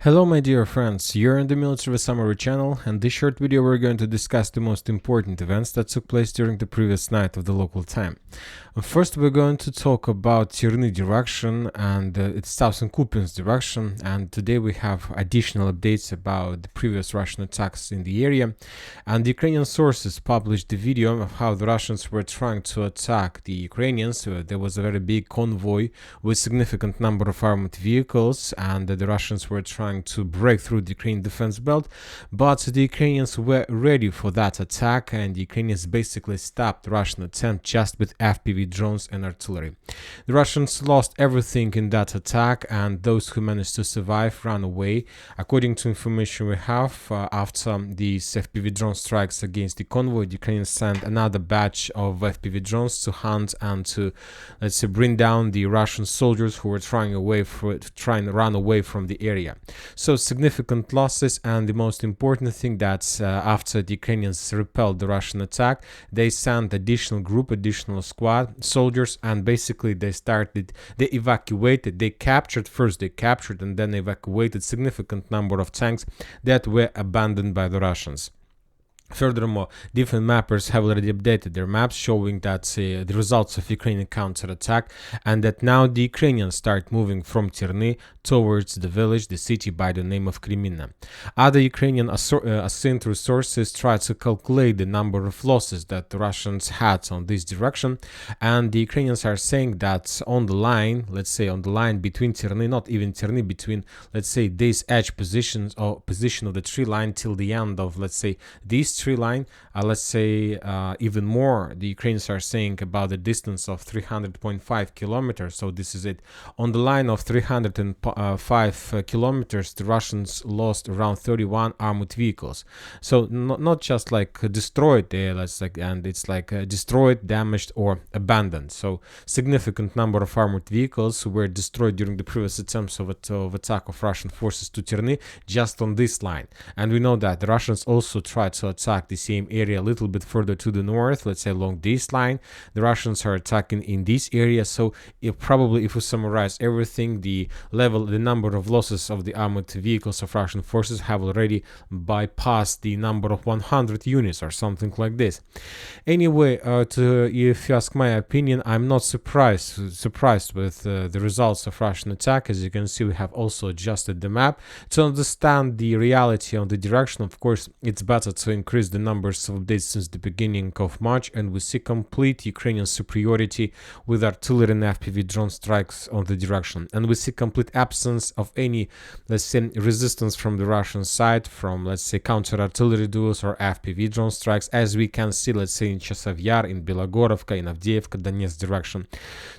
Hello my dear friends, you're in the Military Summary channel, and this short video we're going to discuss the most important events that took place during the previous night of the local time. First we're going to talk about Terny direction and its southern Kupiansk direction, and today we have additional updates about the previous Russian attacks in the area, and the Ukrainian sources published the video of how the Russians were trying to attack the Ukrainians. There was a very big convoy with significant number of armored vehicles, and the Russians were trying to break through the Ukrainian defense belt, but the Ukrainians were ready for that attack, and the Ukrainians basically stopped the Russian attempt just with FPV drones and artillery. The Russians lost everything in that attack, and those who managed to survive ran away. According to information we have, after these FPV drone strikes against the convoy, the Ukrainians sent another batch of FPV drones to hunt and to, let's say, bring down the Russian soldiers who were trying to run away from the area. So significant losses, and the most important thing that after the Ukrainians repelled the Russian attack, they sent additional squad soldiers, and basically they evacuated, they captured and then evacuated significant number of tanks that were abandoned by the Russians. Furthermore, different mappers have already updated their maps, showing that the results of Ukrainian counterattack, and that now the Ukrainians start moving from Terny towards the village, the city by the name of Kremina. Other Ukrainian assigned resources try to calculate the number of losses that the Russians had on this direction, and the Ukrainians are saying that on the line, let's say on the line between Terny, not even Terny, between, let's say, these edge positions or position of the tree line till the end of, let's say, this tree line, let's say even more, the Ukrainians are saying about the distance of 300.5 kilometers. So this is it. On the line of 305 kilometers, the Russians lost around 31 armored vehicles. So not just like destroyed, destroyed, damaged, or abandoned. So significant number of armored vehicles were destroyed during the previous attempts of attack of Russian forces to Terny just on this line. And we know that the Russians also tried to attack the same area a little bit further to the north, let's say along this line. The Russians are attacking in this area. So if we summarize everything, the number of losses of the armored vehicles of Russian forces have already bypassed the number of 100 units or something like this. Anyway, if you ask my opinion, I'm not surprised with the results of Russian attack. As you can see, we have also adjusted the map to understand the reality on the direction. Of course, it's better to increase the numbers of updates since the beginning of March, and we see complete Ukrainian superiority with artillery and FPV drone strikes on the direction, and we see complete absence of any, let's say, resistance from the Russian side, from, let's say, counter-artillery duels or FPV drone strikes, as we can see, let's say, in Chasiv Yar, in Bilohorivka, in Avdiivka, Donetsk direction.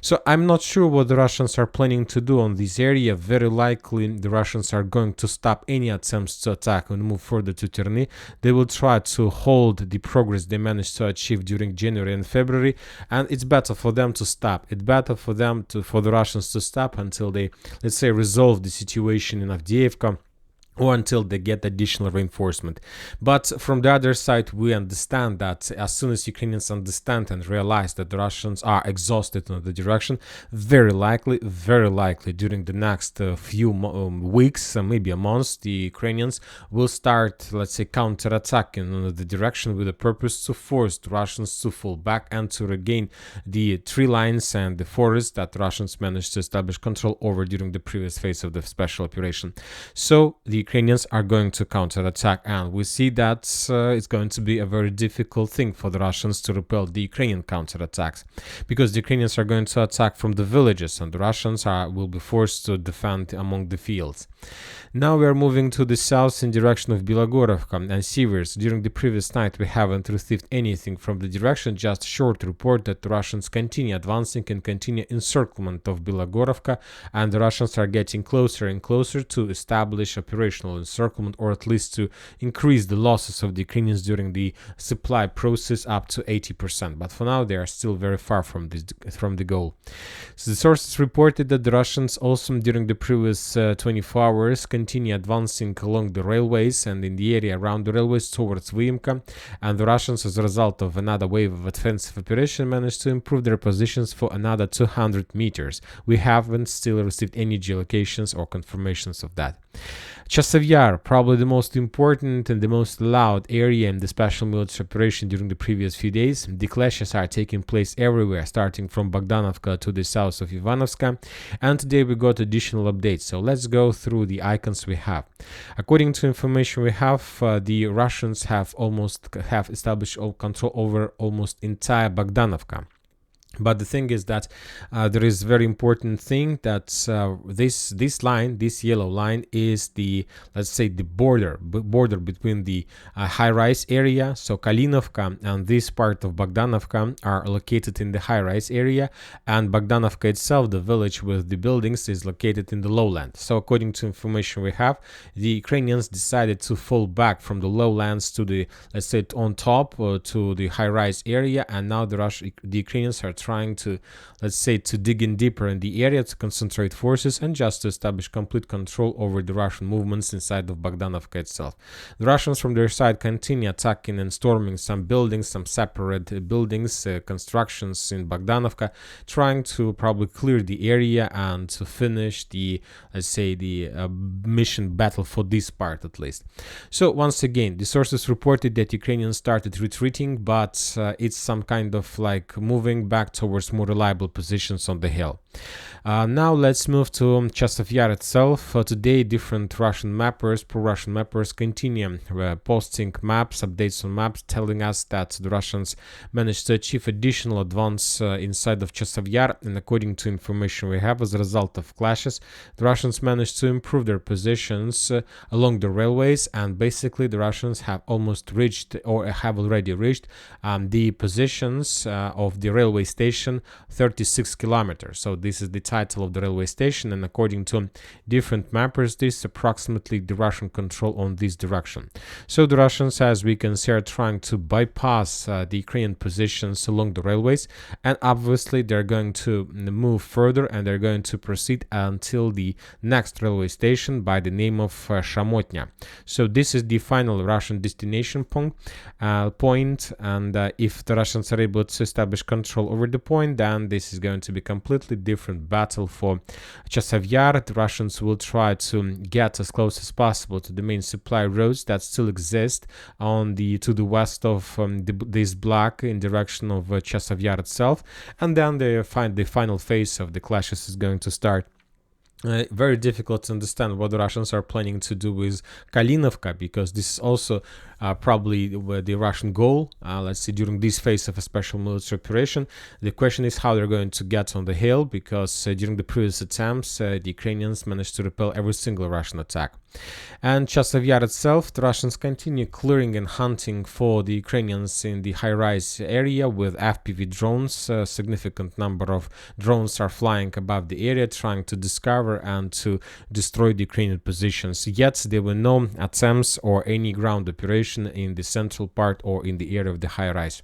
So I'm not sure what the Russians are planning to do on this area. Very likely the Russians are going to stop any attempts to attack and move further to Terny. They will try to hold the progress they managed to achieve during January and February, and it's better for them to stop. It's better for the Russians to stop until they, let's say, resolve the situation in Avdiivka, or until they get additional reinforcement. But from the other side, we understand that as soon as Ukrainians understand and realize that the Russians are exhausted in the direction, very likely during the next few weeks, maybe a month, the Ukrainians will start, let's say, counterattacking in the direction with the purpose to force the Russians to fall back and to regain the tree lines and the forests that the Russians managed to establish control over during the previous phase of the special operation. So the Ukrainians are going to counterattack, and we see that it's going to be a very difficult thing for the Russians to repel the Ukrainian counterattacks, because the Ukrainians are going to attack from the villages, and the Russians will be forced to defend among the fields. Now we are moving to the south in direction of Bilohorivka and Siversk. During the previous night, we haven't received anything from the direction, just a short report that the Russians continue advancing and continue encirclement of Bilohorivka, and the Russians are getting closer and closer to establish operational encirclement, or at least to increase the losses of the Ukrainians during the supply process up to 80%. But for now, they are still very far from the goal. So the sources reported that the Russians also during the previous 24 hours continue advancing along the railways and in the area around the railways towards Avdiivka, and the Russians, as a result of another wave of offensive operation, managed to improve their positions for another 200 meters. We haven't still received any geolocations or confirmations of that. Chasiv Yar, probably the most important and the most loud area in the special military operation during the previous few days. The clashes are taking place everywhere, starting from Bogdanovka to the south of Ivanivske, and today we got additional updates. So let's go through the icons we have. According to information we have, the Russians have established control over almost entire Bogdanovka. But the thing is that there is a very important thing that this yellow line is the, let's say, the border between the high-rise area. So Kalinovka and this part of Bogdanovka are located in the high-rise area, and Bogdanovka itself, the village with the buildings, is located in the lowland. So according to information we have, the Ukrainians decided to fall back from the lowlands to the, let's say, on top to the high-rise area, and now the Ukrainians are trying to, let's say, to dig in deeper in the area, to concentrate forces and just to establish complete control over the Russian movements inside of Bogdanovka itself. The Russians from their side continue attacking and storming some buildings, some separate buildings, constructions in Bogdanovka, trying to probably clear the area and to finish the, let's say, the mission battle for this part at least. So once again, the sources reported that Ukrainians started retreating, but it's some kind of like moving back towards more reliable positions on the hill. Now let's move to Chasiv Yar itself. Today, different pro-Russian mappers continue posting maps, updates on maps, telling us that the Russians managed to achieve additional advance inside of Chasiv Yar, and according to information we have, as a result of clashes, the Russians managed to improve their positions along the railways, and basically the Russians have almost reached, or have already reached, the positions of the railway station, 36 kilometers. So this is the title of the railway station, and according to different mappers, this is approximately the Russian control on this direction. So the Russians, as we can see, are trying to bypass the Ukrainian positions along the railways, and obviously they're going to move further and they're going to proceed until the next railway station by the name of Shamotnya. So this is the final Russian destination point, and if the Russians are able to establish control over the point, then this is going to be a completely different battle for Chasiv Yar. The Russians will try to get as close as possible to the main supply roads that still exist to the west of this block in direction of Chasiv Yar itself, and then the final phase of the clashes is going to start. Very difficult to understand what the Russians are planning to do with Kalinovka, because this is also probably the Russian goal, let's see, during this phase of a special military operation. The question is how they're going to get on the hill, because during the previous attempts, the Ukrainians managed to repel every single Russian attack. And Chasiv Yar itself, the Russians continue clearing and hunting for the Ukrainians in the high-rise area with FPV drones. A significant number of drones are flying above the area, trying to discover and to destroy the Ukrainian positions. Yet there were no attempts or any ground operation in the central part or in the area of the high-rise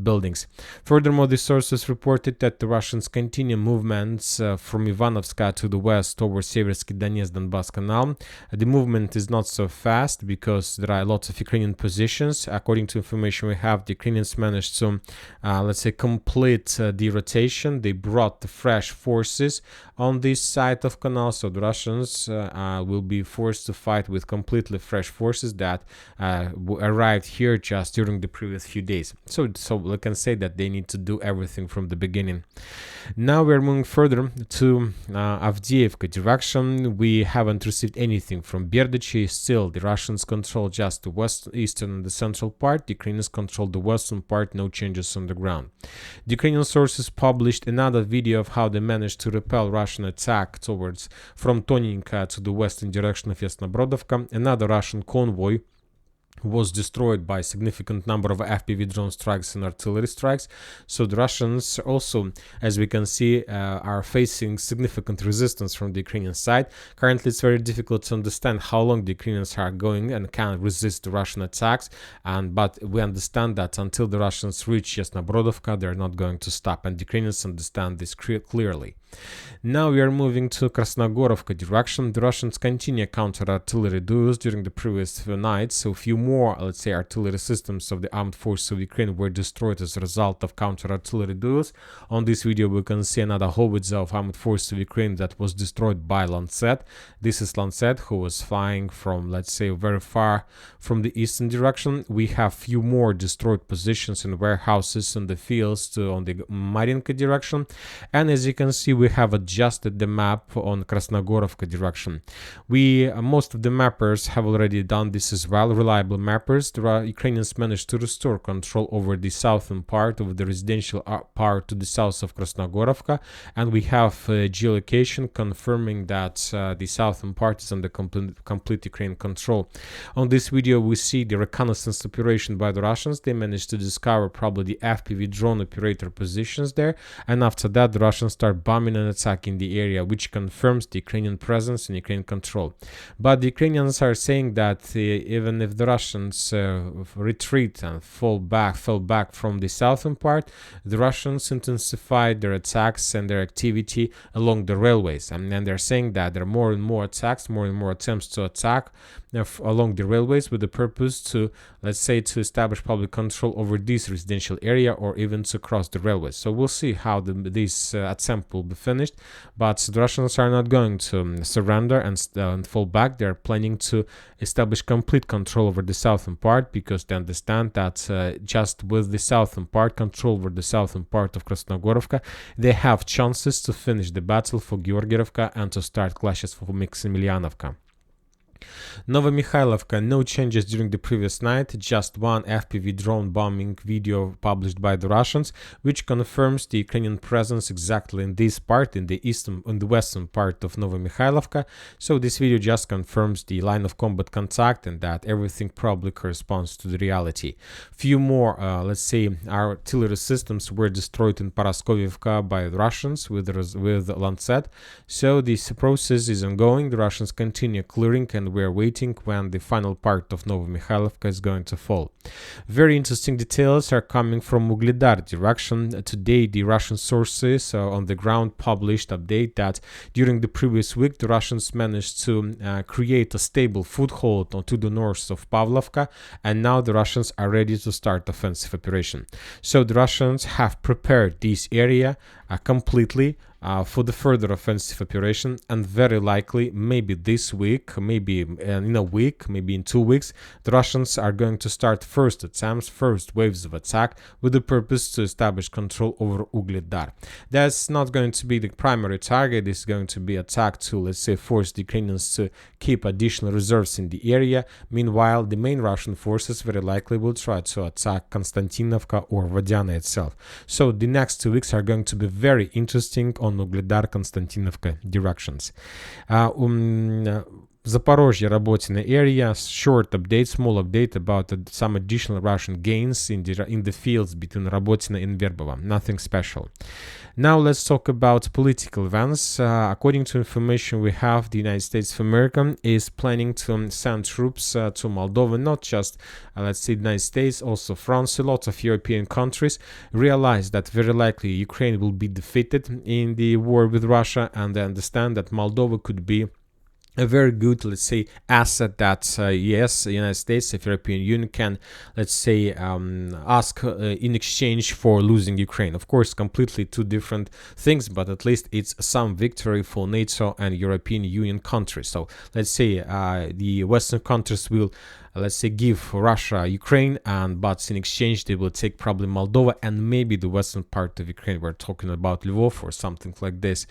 buildings. Furthermore, the sources reported that the Russians continue movements from Ivanivske to the west towards Seversky Donetsk-Donbass Canal. The movement is not so fast because there are lots of Ukrainian positions. According to information we have, the Ukrainians managed to, let's say, complete the rotation. They brought the fresh forces on this side of canal, so the Russians will be forced to fight with completely fresh forces that arrived here just during the previous few days. So we can say that they need to do everything from the beginning. Now we're moving further to Avdiivka direction. We haven't received anything from Berdichi. Still, the Russians control just the eastern and the central part. The Ukrainians control the western part. No changes on the ground. The Ukrainian sources published another video of how they managed to repel Russian attack from Tonyinka to the western direction of Yasnobrodovka. Another Russian convoy was destroyed by a significant number of FPV drone strikes and artillery strikes. So the Russians also, as we can see, are facing significant resistance from the Ukrainian side. Currently, it's very difficult to understand how long the Ukrainians are going and can resist the Russian attacks. But we understand that until the Russians reach Yasnobrodovka, they're not going to stop. And the Ukrainians understand this clearly. Now we are moving to Krasnohorivka direction. The Russians continue counter-artillery duels during the previous few nights. So a few more, let's say, artillery systems of the armed forces of Ukraine were destroyed as a result of counter-artillery duels. On this video, we can see another howitzer of armed forces of Ukraine that was destroyed by Lancet. This is Lancet, who was flying from, let's say, very far from the eastern direction. We have few more destroyed positions in warehouses in the fields on the Marinka direction. And as you can see, we have adjusted the map on Krasnohorivka direction. Most of the mappers have already done this as well, reliable mappers. The Ukrainians managed to restore control over the southern part of the residential part to the south of Krasnohorivka, and we have geolocation confirming that the southern part is under complete Ukrainian control. On this video, we see the reconnaissance operation by the Russians. They managed to discover probably the FPV drone operator positions there, and after that, the Russians start bombing and attacking the area, which confirms the Ukrainian presence and Ukrainian control. But the Ukrainians are saying that even if the Russians retreat and fell back from the southern part, the Russians intensified their attacks and their activity along the railways. And then they're saying that there are more and more attacks, more and more attempts to attack along the railways with the purpose to, let's say, to establish public control over this residential area or even to cross the railways. So we'll see how this attempt will be finished, but the Russians are not going to surrender and fall back. They're planning to establish complete control over the southern part, because they understand that just with the southern part, control over the southern part of Krasnohorivka, they have chances to finish the battle for Georgievka and to start clashes for Maximilianovka. Novomikhailivka, no changes during the previous night, just one FPV drone bombing video published by the Russians, which confirms the Ukrainian presence exactly in this part, in the western part of Novomikhailivka. So this video just confirms the line of combat contact and that everything probably corresponds to the reality. Few more, let's say, artillery systems were destroyed in Paraskoviivka by the Russians with Lancet. So this process is ongoing. The Russians continue clearing, and we are waiting when the final part of Novomikhailivka is going to fall. Very interesting details are coming from Ugledar direction. Today, the Russian sources on the ground published update that during the previous week, the Russians managed to create a stable foothold to the north of Pavlovka, and now the Russians are ready to start offensive operation. So the Russians have prepared this area completely for the further offensive operation, and very likely, maybe this week, maybe in a week, maybe in 2 weeks, the Russians are going to start first attempts, first waves of attack with the purpose to establish control over Ugledar. That's not going to be the primary target. This is going to be attack to, let's say, force the Ukrainians to keep additional reserves in the area. Meanwhile, the main Russian forces very likely will try to attack Konstantinovka or Vodiana itself. So the next 2 weeks are going to be very interesting on Ugledar-Konstantinovka directions. Zaporizhia, Robotina area, short update, small update about some additional Russian gains in the fields between Robotina and Verbova. Nothing special. Now let's talk about political events. According to information we have, the United States of America is planning to send troops to Moldova. Not just, let's say, the United States, also France. A lot of European countries realize that very likely Ukraine will be defeated in the war with Russia, and they understand that Moldova could be a very good, let's say, asset that, yes, the United States, the European Union can, let's say, ask in exchange for losing Ukraine. Of course, completely two different things, but at least it's some victory for NATO and European Union countries. So let's say the Western countries will, let's say, give Russia Ukraine, but in exchange they will take probably Moldova and maybe the western part of Ukraine. We're talking about Lvov or something like this.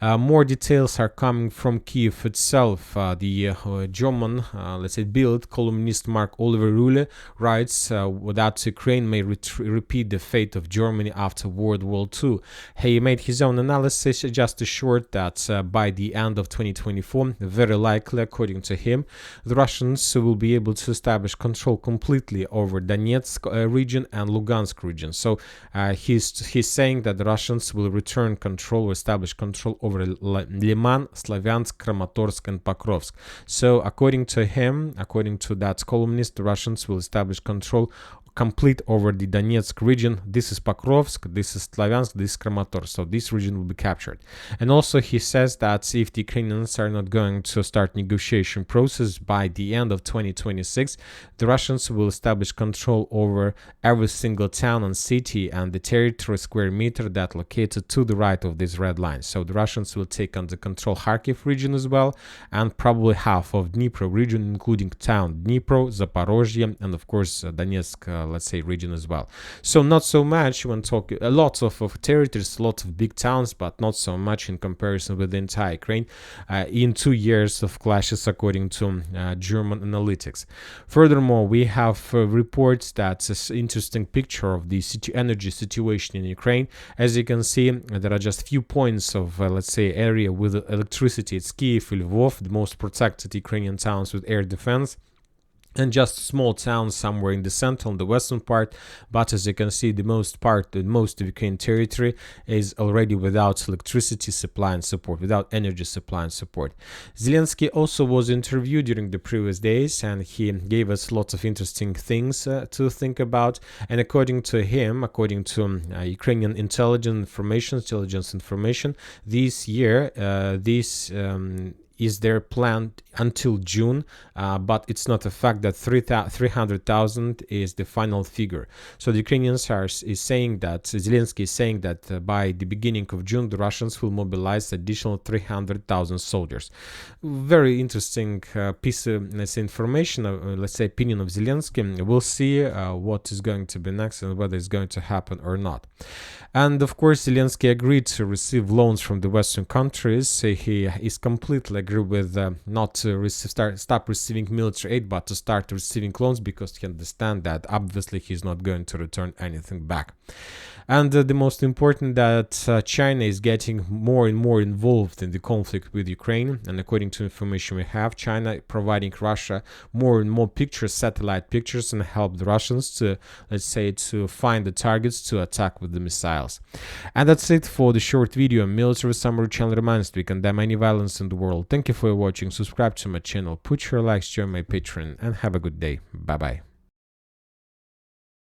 More details are coming from Kiev itself. The German, let's say, Bild columnist Mark Oliver Rule writes that Ukraine may repeat the fate of Germany after World War II. He made his own analysis, just assured that by the end of 2024, very likely, according to him, the Russians will be able to establish control completely over Donetsk region and Lugansk region. So he's saying that the Russians will return control or establish control over Liman, Slavyansk, Kramatorsk and Pokrovsk. So according to him, according to that columnist, the Russians will establish control complete over the Donetsk region. This is Pokrovsk, this is Slavyansk, this is Kramatorsk. So this region will be captured. And also he says that if the Ukrainians are not going to start negotiation process by the end of 2026, the Russians will establish control over every single town and city and the territory square meter that located to the right of this red line. So the Russians will take under control Kharkiv region as well, and probably half of Dnipro region, including town Dnipro, Zaporizhia, and of course Donetsk, let's say, region as well. So not so much when talking a lot of territories, a lot of big towns, but not so much in comparison with the entire Ukraine in 2 years of clashes, according to German analytics. Furthermore, we have reports that's an interesting picture of the energy situation in Ukraine. As you can see, there are just few points of let's say area with electricity. It's Kiev, Lvov, the most protected Ukrainian towns with air defense, and just small towns somewhere in the central and the western part. But as you can see, the most of Ukraine territory is already without electricity supply and support, without energy supply and support. Zelensky also was interviewed during the previous days, and he gave us lots of interesting things to think about. And according to him, according to Ukrainian intelligence information, this year, is their plan until June, but it's not a fact that 300,000 is the final figure. So the Ukrainians is saying that, Zelensky is saying that by the beginning of June, the Russians will mobilize additional 300,000 soldiers. Very interesting piece of information, let's say opinion of Zelensky. We'll see what is going to be next and whether it's going to happen or not. And of course, Zelensky agreed to receive loans from the Western countries. He is completely agree with not to stop receiving military aid, but to start receiving loans, because he understands that obviously he's not going to return anything back. And the most important, that China is getting more and more involved in the conflict with Ukraine. And according to information we have, China providing Russia more and more pictures, satellite pictures, and help the Russians to, let's say, to find the targets to attack with the missiles. And that's it for the short video. Military summary channel reminds we condemn any violence in the world. Thank you for watching. Subscribe to my channel, put your likes, join my Patreon, and have a good day. Bye bye.